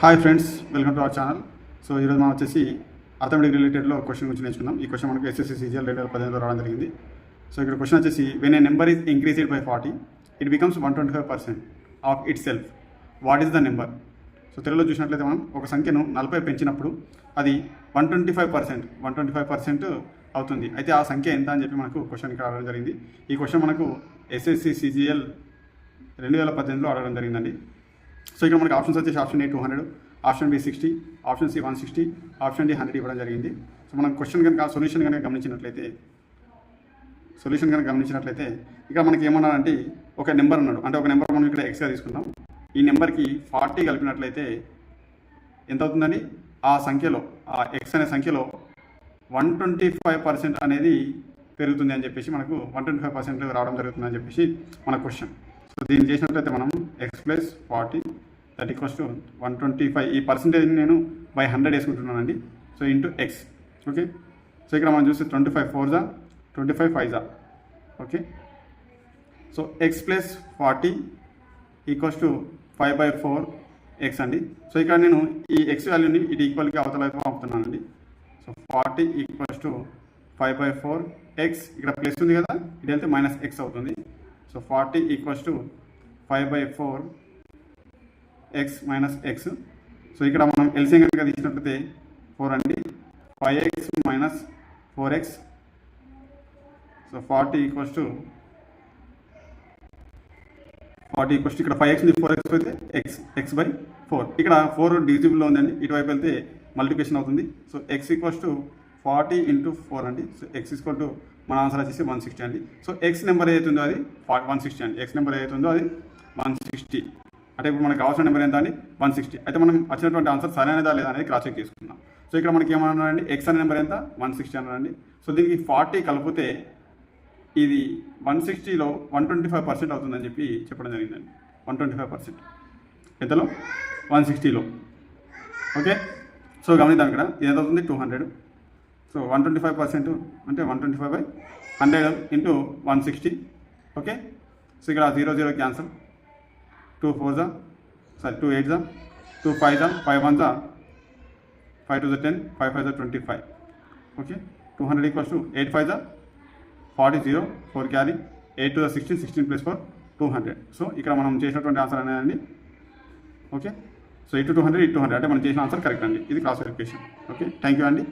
Hi friends, welcome to our channel. So ఈరోజు మనం వచ్చేసి అథమెటిక్ రిలేటెడ్లో క్వశ్చన్ గురించి నేర్చుకుందాం. ఈ క్వశ్చన్ మనకు ఎస్ఎస్సి CGL 2018లో రావడం జరిగింది. సో ఇక్కడ క్వశ్చన్ వచ్చేసి when a number is increased by 40 it becomes 125% of it self, what is the number? So తెలుగులో చూసినట్లయితే మనం ఒక సంఖ్యను 40 పెంచినప్పుడు అది 125% అవుతుంది. అయితే ఆ సంఖ్య ఎంత అని చెప్పి మనకు క్వశ్చన్ ఇక్కడ అడగడం జరిగింది. ఈ క్వశ్చన్ మనకు ఎస్ఎస్సి CGL 2018లో అడగడం జరిగిందండి. సో ఇక్కడ మనకి ఆప్షన్స్ వచ్చేసి option A 200, option B 60, option C 160, option D 100 ఇవ్వడం జరిగింది. సో మనం క్వశ్చన్ కనుక సొల్యూషన్ కనుక గమనించినట్లయితే ఇక్కడ మనకి ఏమన్నారంటే ఒక నెంబర్ అన్నాడు. అంటే ఒక నెంబర్ మనం ఇక్కడ ఎక్స్గా తీసుకుందాం. ఈ నెంబర్కి 40 కలిపినట్లయితే ఎంత అవుతుందని ఆ సంఖ్యలో, ఆ ఎక్స్ అనే సంఖ్యలో 125% అనేది పెరుగుతుంది అని చెప్పేసి మనకు 125% రావడం జరుగుతుంది అని చెప్పేసి మన క్వశ్చన్. సో దీన్ని చేసినట్లయితే మనం x plus 40 that equals to 125. ఈ పర్సంటేజ్ నేను బై 100 వేసుకుంటున్నానండి. So into x. Okay, so ఇక్కడ మనం చూస్తే 25 4 25 5 okay. So x plus 40 equals to 5/4 x అండి. సో ఇక్కడ నేను ఈ ఎక్స్ వాల్యూని ఇటు ఈక్వల్గా అవతల వైపు పంపుతున్నానండి. So 40 equals to 5/4 x. ఇక్కడ ప్లస్ ఉంది కదా, ఇది వెళ్తే మైనస్ ఎక్స్ అవుతుంది. So 40 equals to 5/4 X minus X. So ఇక్కడ మనం ఎల్సిఎం కనుక తీసినట్లయితే 4 అండి. 5x minus 4x. So 40 equals to ఇక్కడ 5x నుంచి 4x అయితే x/4. ఇక్కడ 4 డివిజిబుల్లో ఉందండి, ఇటువైపు వెళ్తే మల్టిప్లికేషన్ అవుతుంది. సో x ఈక్వల్స్ టు 40 × 4 అండి. సో x ఈక్వల్ టు మన ఆన్సర్ వచ్చేసి 160 అండి. సో ఎక్స్ నెంబర్ ఏదైతుందో అది 160 అండి. ఎక్స్ నెంబర్ ఏదైతుందో అది 160. అంటే ఇప్పుడు మనకు కావాల్సిన నెంబర్ ఎంత అండి? 160. అయితే మనం వచ్చినటువంటి ఆన్సర్ సరైనదా లేదా అనేది క్రాస్ చెక్ చేసుకుందాం. సో ఇక్కడ మనకి ఏమన్నారండి, ఎక్స్ అనే నెంబర్ ఎంత? 160 అన్నారండి. సో దీనికి 40 కలిపితే ఇది 160లో 125% అవుతుందని చెప్పి చెప్పడం జరిగిందండి. 125% ఎంతలో? 160లో. ఓకే, సో గమనిద్దాం. ఇక్కడ ఎంత అవుతుంది? 200. సో 125% అంటే 125/100 ఇంటూ 160. ఓకే, సో ఇక్కడ 0 0 cancel. 2 4 2 8 2 5 5 1 5 2 10 5 5 25. Okay, 200 equals to 8 5 40 0 4 carry 8 2 16 16 + 4 200. So ఇక్కడ మనం చేసినటువంటి ఆన్సర్ అనేదండి. ఓకే, సో ఇటు 200 ఇటు 200 అంటే మనం చేసిన ఆన్సర్ కరెక్ట్ అండి. ఇది cross verification. Okay, thank you అండి.